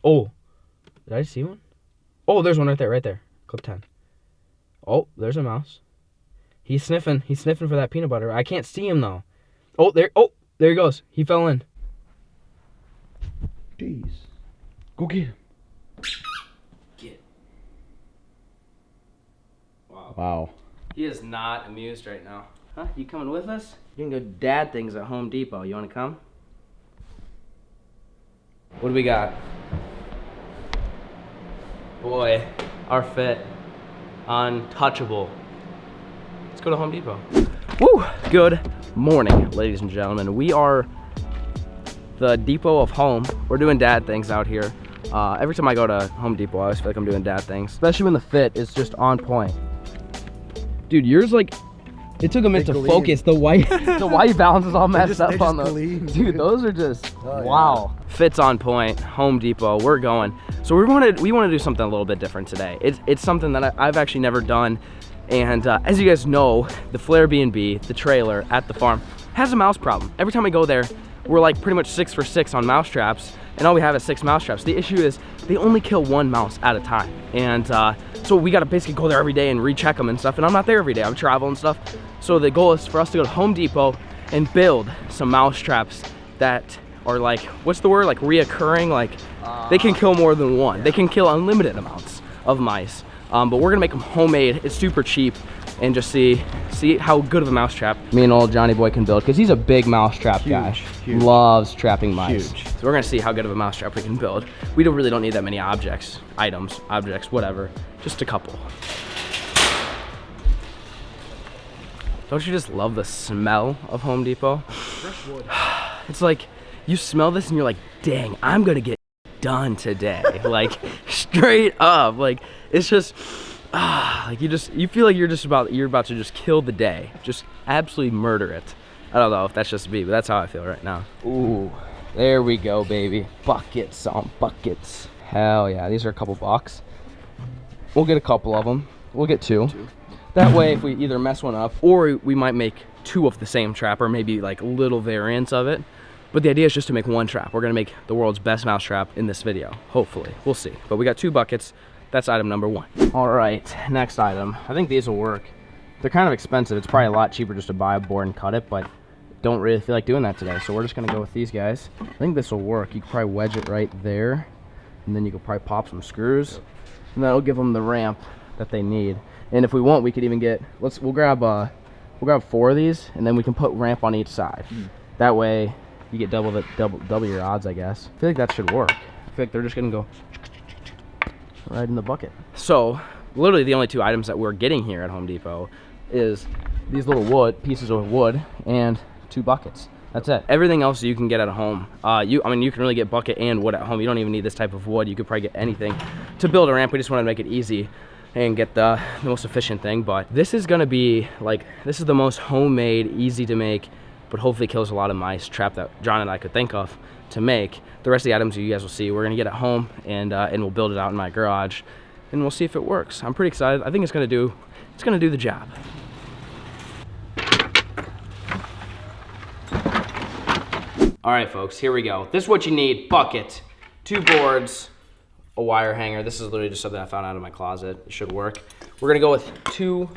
Oh, did I see one? Oh, there's one right there. Clip 10. Oh, there's a mouse. He's sniffing for that peanut butter. I can't see him though. Oh, there he goes. He fell in. Jeez. Go get him. Get. Wow. He is not amused right now. Huh? You coming with us? You can go dad things at Home Depot. You want to come? What do we got? Boy, our fit. Untouchable. Let's go to Home Depot. Woo! Good morning, ladies and gentlemen. We are the depot of home. We're doing dad things out here. Every time I go to Home Depot, I always feel like I'm doing dad things. Especially when the fit is just on point. Dude, yours like, it took a minute to focus. The white balance is all messed up on those. Dude, those are just, wow. Yeah. Fit's on point, Home Depot, we're going. So we want to do something a little bit different today. It's something that I've actually never done. And as you guys know, the Flair BnB, the trailer at the farm, has a mouse problem. Every time we go there, we're like pretty much 6 for 6 on mouse traps, and all we have is 6 mouse traps. The issue is they only kill 1 mouse at a time. And so we gotta basically go there every day and recheck them and stuff, and I'm not there every day, I'm traveling and stuff. So the goal is for us to go to Home Depot and build some mouse traps that are like, what's the word, like reoccurring, like they can kill more than 1. Yeah. They can kill unlimited amounts of mice. But we're gonna make them homemade, it's super cheap, and just see how good of a mouse trap me and old Johnny Boy can build, because he's a big mouse trap guy. Huge. Loves trapping mice. Huge. So we're gonna see how good of a mouse trap we can build. We really don't need that many objects, whatever, just a couple. Don't you just love the smell of Home Depot? Fresh wood. It's like, you smell this and you're like, dang, I'm gonna get done today. Like, straight up, like, it's just, like you feel like you're about to just kill the day, just absolutely murder it. I don't know if that's just me, but that's how I feel right now. Ooh, there we go, baby. Buckets on buckets. Hell yeah, these are a couple bucks. We'll get a couple of them. We'll get 2. That way, if we either mess one up, or we might make 2 of the same trap, or maybe like little variants of it. But the idea is just to make 1 trap. We're gonna make the world's best mouse trap in this video, hopefully. We'll see. But we got 2 buckets. That's item number 1. All right, next item. I think these will work. They're kind of expensive. It's probably a lot cheaper just to buy a board and cut it, but don't really feel like doing that today. So we're just gonna go with these guys. I think this will work. You could probably wedge it right there, and then you could probably pop some screws, and that'll give them the ramp that they need. And if we want, we could even get, we'll grab 4 of these, and then we can put ramp on each side. That way, you get double your odds, I guess. I feel like that should work. I feel like they're just gonna go right in the bucket. So, literally the only 2 items that we're getting here at Home Depot is these little pieces of wood and 2 buckets. That's it. Everything else you can get at home. I mean, you can really get bucket and wood at home. You don't even need this type of wood. You could probably get anything to build a ramp. We just want to make it easy and get the most efficient thing. But this is gonna be like, this is the most homemade, easy to make, but hopefully kills a lot of mice trap that John and I could think of to make. The rest of the items you guys will see, we're gonna get at home, and we'll build it out in my garage, and we'll see if it works. I'm pretty excited. I think it's gonna do the job. All right, folks, here we go. This is what you need: bucket, 2 boards, a wire hanger. This is literally just something I found out of my closet. It should work. We're gonna go with 2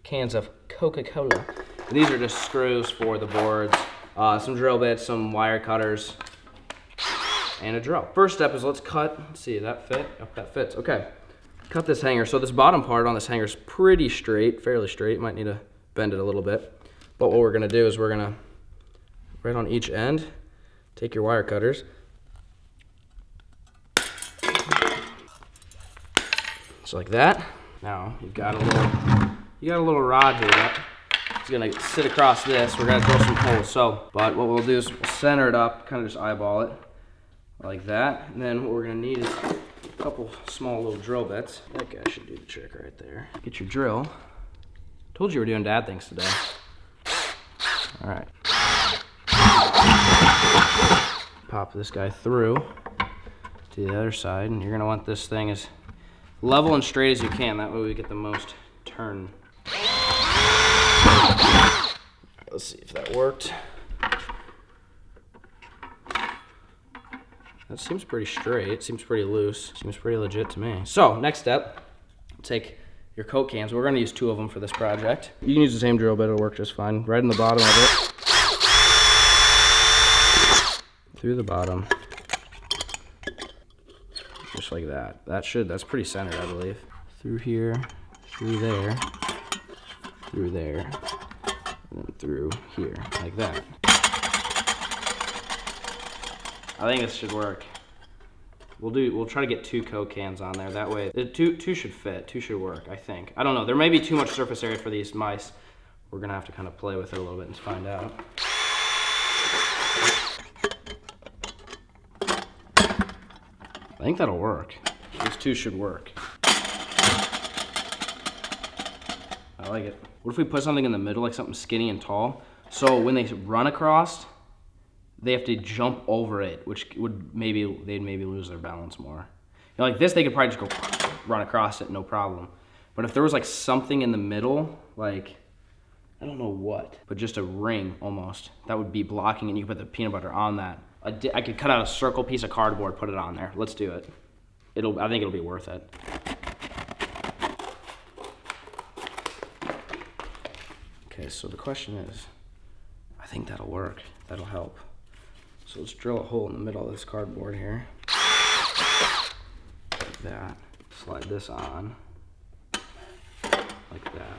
cans of Coca-Cola. These are just screws for the boards, some drill bits, some wire cutters, and a drill. First step is let's cut. Let's see, that fit? Yep, that fits. Okay, cut this hanger. So this bottom part on this hanger is pretty straight, fairly straight. Might need to bend it a little bit. But what we're gonna do is we're gonna, right on each end, take your wire cutters. Just like that. Now you've got a little rod here that is gonna sit across this. We're gonna drill some holes. So, but what we'll do is we'll center it up, kind of just eyeball it like that. And then what we're gonna need is a couple small little drill bits. That guy should do the trick right there. Get your drill. Told you we're doing dad things today. All right. Pop this guy through to the other side, and you're gonna want this thing as level and straight as you can. That way we get the most turn. Let's see if that worked. That seems pretty straight, seems pretty loose, seems pretty legit to me. So, next step, take your Coke cans. We're gonna use 2 of them for this project. You can use the same drill bit, it'll work just fine. Right in the bottom of it. Through the bottom. Just like that. That's pretty centered, I believe. Through here, through there, and then through here, like that. I think this should work. We'll try to get 2 Coke cans on there. That way, two should fit. 2 should work, I think. I don't know. There may be too much surface area for these mice. We're gonna have to kind of play with it a little bit and find out. I think that'll work. These 2 should work. I like it. What if we put something in the middle, like something skinny and tall? So when they run across, they have to jump over it, which would they'd maybe lose their balance more. You know, like this, they could probably just go run across it, no problem. But if there was like something in the middle, like, I don't know what, but just a ring almost, that would be blocking it, and you could put the peanut butter on that. I could cut out a circle piece of cardboard, put it on there. Let's do it. I think it'll be worth it. Okay, so the question is, I think that'll work. That'll help. So let's drill a hole in the middle of this cardboard here. Like that. Slide this on. Like that.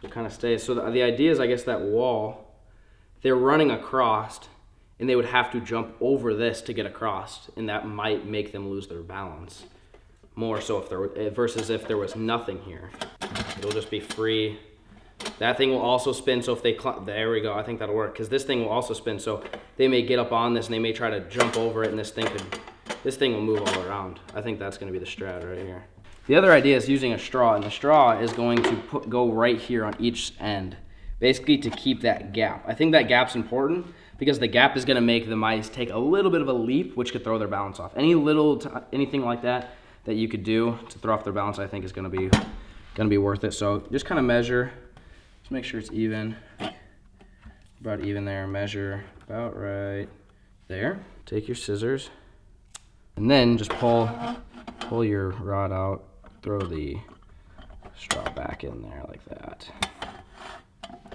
It kind of stays. So the idea is, I guess, that wall, they're running across, and they would have to jump over this to get across, and that might make them lose their balance. More so versus if there was nothing here. It'll just be free. That thing will also spin, so if they, there we go, I think that'll work, because this thing will also spin, so they may get up on this and they may try to jump over it, and this thing will move all around. I think that's gonna be the strat right here. The other idea is using a straw, and the straw is going to go right here on each end, basically to keep that gap. I think that gap's important, because the gap is gonna make the mice take a little bit of a leap, which could throw their balance off. Anything like that you could do to throw off their balance, I think is gonna be worth it. So just kind of measure. Just make sure it's even, about even there. Measure about right there. Take your scissors, and then just pull your rod out. Throw the straw back in there like that.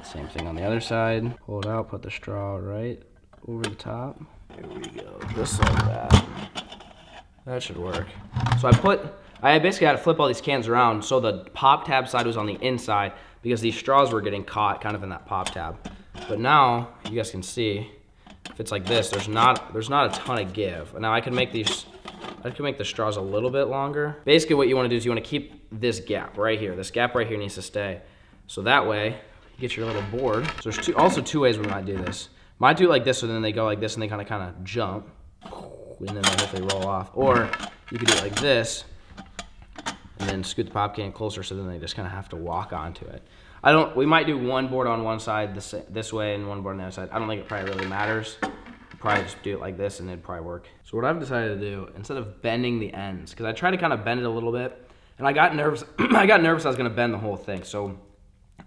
Same thing on the other side. Pull it out. Put the straw right over the top. There we go. Just like that. That should work. So I basically had to flip all these cans around so the pop tab side was on the inside, because these straws were getting caught kind of in that pop tab. But now you guys can see, if it's like this, there's not a ton of give. Now I can make the straws a little bit longer. Basically what you want to do is you want to keep this gap right here. This gap right here needs to stay. So that way you get your little board. So there's also 2 ways we might do this. Might do it like this, so then they go like this and they kind of jump, and then they hopefully roll off. Or you could do it like this, and then scoot the pop can closer, so then they just kind of have to walk onto it. We might do one board on one side this way and one board on the other side. I don't think it probably really matters. Probably just do it like this and it'd probably work. So what I've decided to do, instead of bending the ends, because I tried to kind of bend it a little bit, and I got nervous. I was gonna bend the whole thing. So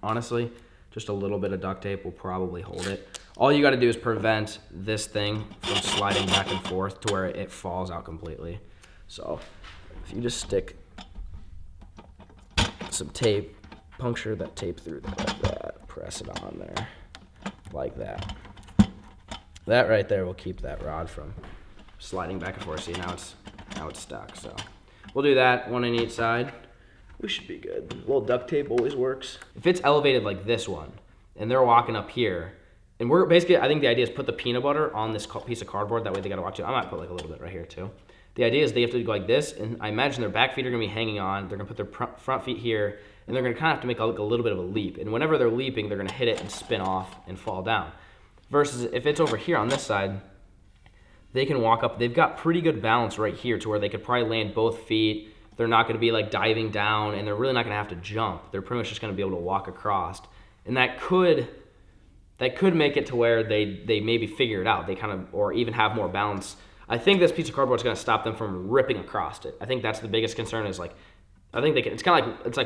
honestly, just a little bit of duct tape will probably hold it. All you gotta do is prevent this thing from sliding back and forth to where it falls out completely. So if you just stick some tape, puncture that tape through there like that, press it on there like that. That right there will keep that rod from sliding back and forth. See, now it's stuck. So we'll do that, one on each side. We should be good. A little duct tape always works. If it's elevated like this one, and they're walking up here, and we're basically, I think the idea is put the peanut butter on this piece of cardboard. That way they gotta watch it. I might put like a little bit right here too. The idea is they have to go like this, and I imagine their back feet are gonna be hanging on. They're gonna put their front feet here, and they're gonna kind of have to make a little bit of a leap. And whenever they're leaping, they're gonna hit it and spin off and fall down. Versus if it's over here on this side, they can walk up. They've got pretty good balance right here to where they could probably land both feet. They're not gonna be like diving down, and they're really not gonna have to jump. They're pretty much just gonna be able to walk across. And that could make it to where they maybe figure it out. They kind of, or even have more balance. I think this piece of cardboard is gonna stop them from ripping across it. I think that's the biggest concern is like, I think they can, it's kind of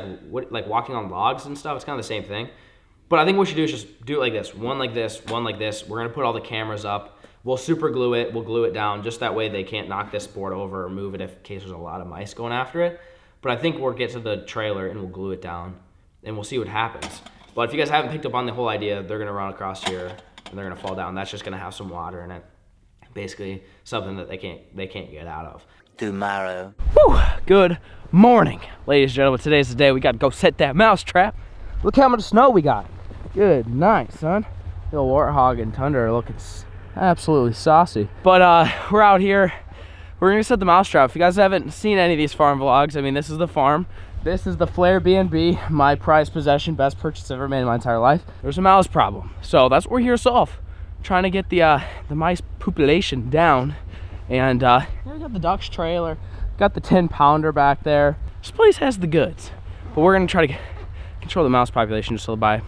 like walking on logs and stuff. It's kind of the same thing. But I think what we should do is just do it like this. One like this, one like this. We're gonna put all the cameras up. We'll super glue it, we'll glue it down, just that way they can't knock this board over or move it if in case there's a lot of mice going after it. But I think we'll get to the trailer and we'll glue it down and we'll see what happens. But if you guys haven't picked up on the whole idea, they're gonna run across here and they're gonna fall down. That's just gonna have some water in it. Basically something that they can't get out of. Tomorrow. Whew, good morning, ladies and gentlemen. Today's the day we got to go set that mouse trap. Look how much snow we got. Good night, son. The old warthog and Tundra are looking absolutely saucy. But we're out here. We're gonna set the mouse trap. If you guys haven't seen any of these farm vlogs, I mean, this is the farm. This is the Flair BnB, my prized possession, best purchase I've ever made in my entire life. There's a mouse problem, so that's what we're here to solve. Trying to get the mice population down. And we got the Ducks trailer, got the 10-pounder back there. This place has the goods, but we're gonna try to control the mouse population just by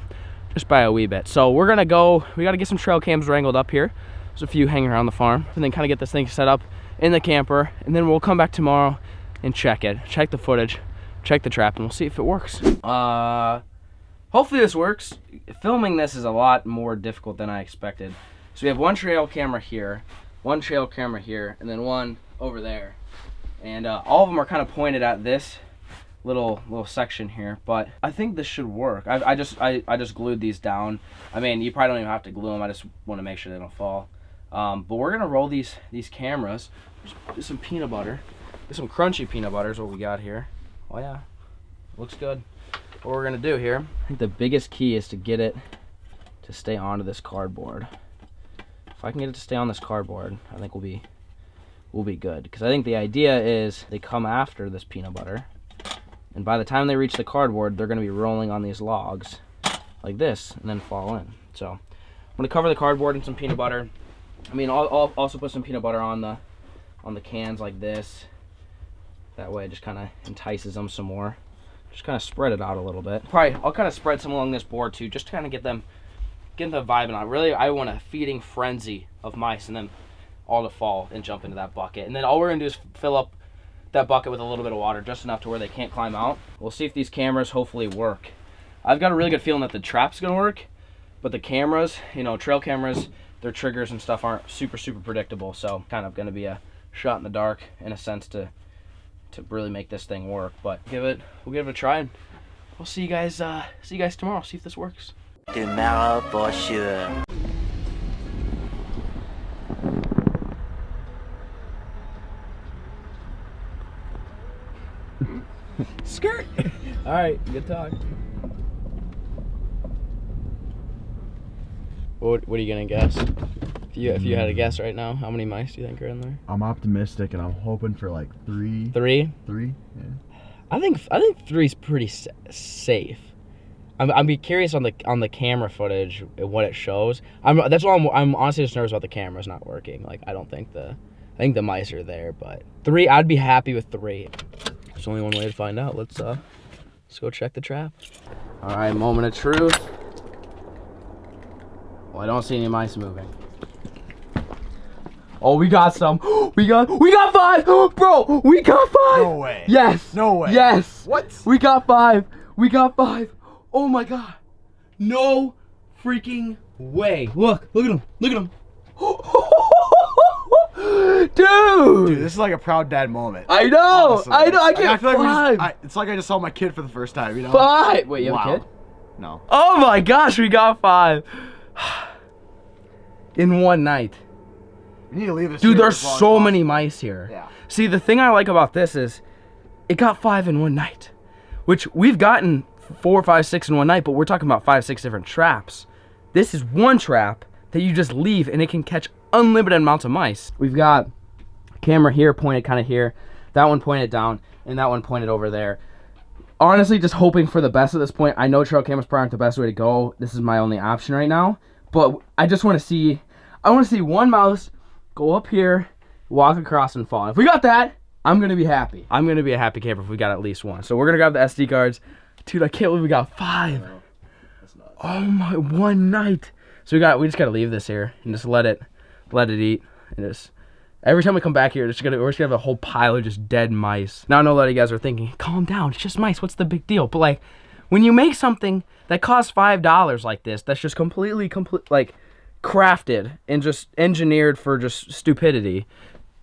a wee bit. So we're gonna go. We gotta get some trail cams wrangled up here. There's a few hanging around the farm, and then kind of get this thing set up in the camper, and then we'll come back tomorrow and check it, check the footage, check the trap, and we'll see if it works. Hopefully this works. Filming this is a lot more difficult than I expected. So we have one trail camera here, one trail camera here, and then one over there, and all of them are kind of pointed at this little section here. But I think this should work. I just glued these down. I mean, you probably don't even have to glue them. I just want to make sure they don't fall. But we're gonna roll these cameras. Just some peanut butter. Get some crunchy peanut butter is what we got here. Oh yeah, looks good. What we're gonna do here, I think the biggest key is to get it to stay onto this cardboard. If I can get it to stay on this cardboard, I think we'll be good. Because I think the idea is they come after this peanut butter, and by the time they reach the cardboard, they're going to be rolling on these logs like this and then fall in. So I'm going to cover the cardboard in some peanut butter. I mean, I'll also put some peanut butter on the cans like this. That way it just kind of entices them some more. Just kind of spread it out a little bit. I'll kind of spread some along this board too, just to kind of get them vibing on. Really, I want a feeding frenzy of mice and then all to fall and jump into that bucket. And then all we're gonna do is fill up that bucket with a little bit of water, just enough to where they can't climb out. We'll see if these cameras hopefully work. I've got a really good feeling that the trap's gonna work, but the cameras, you know, trail cameras, their triggers and stuff aren't super predictable. So kind of gonna be a shot in the dark in a sense to really make this thing work. But we'll give it a try, and we'll see you guys tomorrow. See if this works. Tomorrow for sure. Skirt. All right, good talk. What are you gonna guess? If you had a guess right now, how many mice do you think are in there? I'm optimistic and I'm hoping for like 3. 3? 3? Yeah. I think 3's pretty safe. I'm be curious on the camera footage and what it shows. That's why I'm honestly just nervous about the cameras not working. Like I think the mice are there, but 3, I'd be happy with 3. There's only one way to find out. Let's go check the trap. All right, moment of truth. Well, I don't see any mice moving. Oh, we got some. We got 5, bro. We got 5. No way. Yes. No way. Yes. What? We got 5. We got 5. Oh my god. No freaking way. Look at him. Look at him. Dude, this is like a proud dad moment. I know. Honestly. I know. I can't. I feel like 5. it's like I just saw my kid for the first time, you know? 5. Wait, you have a kid? No. Oh my gosh, we got 5. In one night. You need to leave this. Dude, there's so many mice here. Yeah. See, the thing I like about this is it got 5 in one night, which we've gotten 4, 5, 6 in one night, but we're talking about 5, 6 different traps. This is one trap that you just leave and it can catch unlimited amounts of mice. We've got a camera here pointed kind of here, that one pointed down, and that one pointed over there. Honestly, just hoping for the best at this point. I know trail cameras probably aren't the best way to go. This is my only option right now, but I just want to see, one mouse go up here, walk across, and fall. If we got that, I'm gonna be happy. I'm gonna be a happy camper if we got at least one. So we're gonna grab the SD cards. Dude, I can't believe we got 5. That's nuts. Oh my, one night. So we just gotta leave this here and just let it eat. And just every time we come back here, we're just gonna have a whole pile of just dead mice. Now I know a lot of you guys are thinking, calm down, it's just mice, what's the big deal? But like, when you make something that costs $5 like this, that's just completely like crafted and just engineered for just stupidity,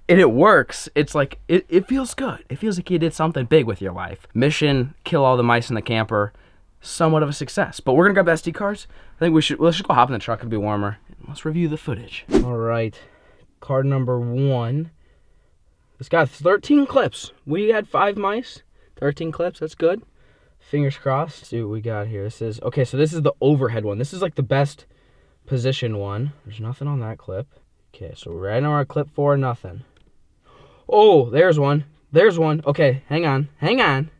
and it works. It's like, it feels good. It feels like you did something big with your life. Mission, kill all the mice in the camper, somewhat of a success. But we're gonna grab the SD cards. I think let's just go hop in the truck. It'll be warmer. Let's review the footage. All right, card number 1. It's got 13 clips. We had 5 mice, 13 clips. That's good. Fingers crossed. See what we got here. This is okay. So this is the overhead one. This is like the best position one. There's nothing on that clip. Okay, so right now our clip 4, nothing. Oh, there's one. There's one. Okay, hang on. Hang on.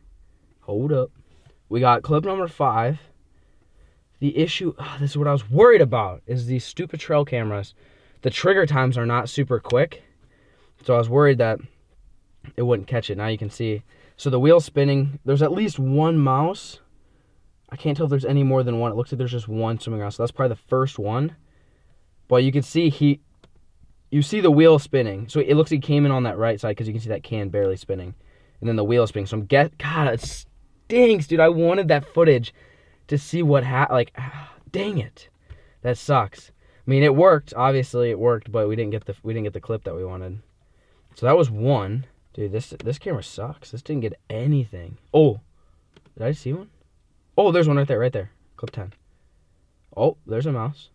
Hold up. We got clip number 5. The issue, this is what I was worried about, is these stupid trail cameras. The trigger times are not super quick. So I was worried that it wouldn't catch it. Now you can see. So the wheel's spinning. There's at least one mouse. I can't tell if there's any more than one. It looks like there's just one swimming around. So that's probably the first one. But you can see you see the wheel spinning. So it looks like he came in on that right side because you can see that can barely spinning. And then the wheel spinning. So God, it stinks, dude. I wanted that footage to see what dang it. That sucks. I mean, it worked. Obviously it worked, but we didn't get the clip that we wanted. So that was one. Dude, this camera sucks. This didn't get anything. Oh, did I see one? Oh, there's one right there. Clip 10. Oh, there's a mouse.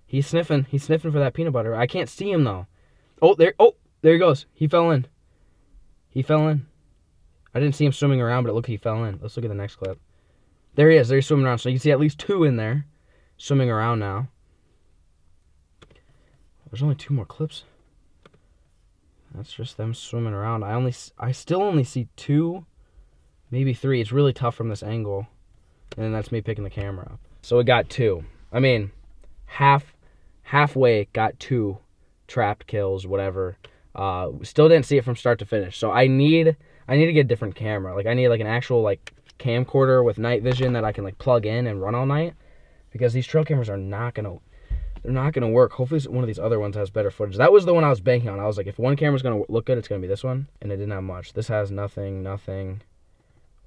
He's sniffing for that peanut butter. I can't see him though. Oh, there he goes. He fell in. I didn't see him swimming around, but it looked like he fell in. Let's look at the next clip. There he is. There he's swimming around. So you can see at least 2 in there swimming around now. There's only 2 more clips. That's just them swimming around. I still only see 2, maybe 3. It's really tough from this angle. And then that's me picking the camera up. So we got 2. I mean, halfway got 2 trapped kills, whatever. Still didn't see it from start to finish. So I need to get a different camera. Like I need like an actual like camcorder with night vision that I can like plug in and run all night, because these trail cameras are not gonna work. Hopefully one of these other ones has better footage. That was the one I was banking on. I was like, if one camera's gonna look good, it's gonna be this one, and it didn't have much. This has nothing.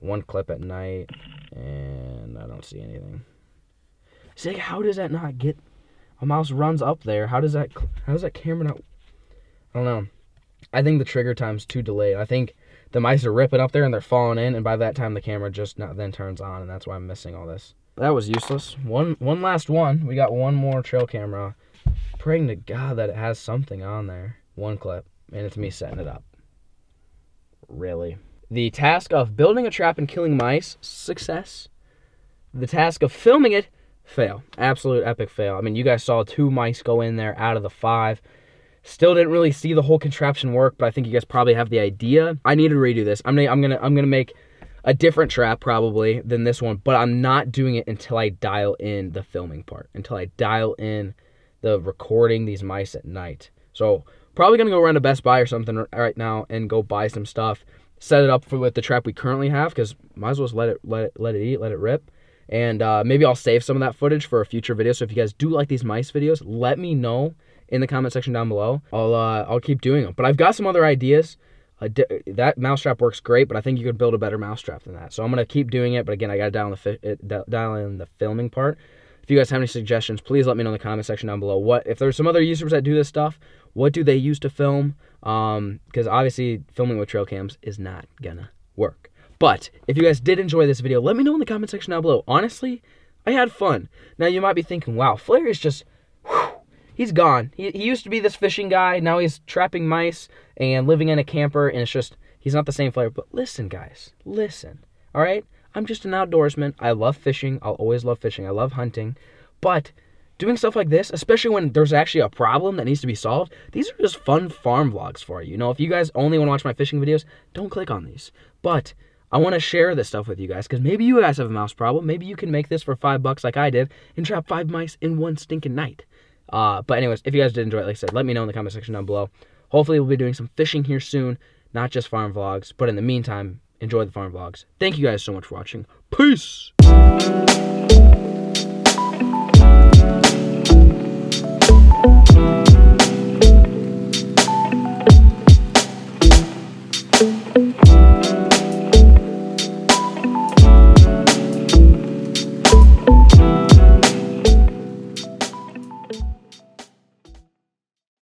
1 clip at night, and I don't see anything. See, like, how does that not get? A mouse runs up there. How does that camera not? I don't know. I think the trigger time's too delayed. I think the mice are ripping up there and they're falling in, and by that time the camera just then turns on, and that's why I'm missing all this. That was useless. One last one. We got one more trail camera. Praying to God that it has something on there. 1 clip, and it's me setting it up. Really. The task of building a trap and killing mice, success. The task of filming it, fail. Absolute epic fail. I mean, you guys saw 2 mice go in there out of the 5. Still didn't really see the whole contraption work, but I think you guys probably have the idea. I need to redo this. I'm gonna make a different trap probably than this one, but I'm not doing it until I dial in the filming part, until I dial in the recording these mice at night. So probably gonna go around to Best Buy or something right now and go buy some stuff, set it up with the trap we currently have, because might as well just let it rip. And maybe I'll save some of that footage for a future video. So if you guys do like these mice videos, let me know in the comment section down below. I'll keep doing them. But I've got some other ideas. That mousetrap works great, but I think you could build a better mousetrap than that. So I'm gonna keep doing it. But again, I gotta dial in the filming part. If you guys have any suggestions, please let me know in the comment section down below. If there's some other YouTubers that do this stuff, what do they use to film? Because obviously filming with trail cams is not gonna work. But if you guys did enjoy this video, let me know in the comment section down below. Honestly, I had fun. Now you might be thinking, wow, Flair is just, he's gone. He used to be this fishing guy. Now he's trapping mice and living in a camper, and it's just, he's not the same Flair. But listen, guys, listen, all right? I'm just an outdoorsman. I love fishing. I'll always love fishing. I love hunting. But doing stuff like this, especially when there's actually a problem that needs to be solved, these are just fun farm vlogs for you. You know, if you guys only want to watch my fishing videos, don't click on these. But I want to share this stuff with you guys, because maybe you guys have a mouse problem. Maybe you can make this for $5 like I did and trap 5 mice in 1 stinking night. But anyways, if you guys did enjoy it, like I said, let me know in the comment section down below. Hopefully we'll be doing some fishing here soon, not just farm vlogs. But in the meantime, enjoy the farm vlogs. Thank you guys so much for watching. Peace!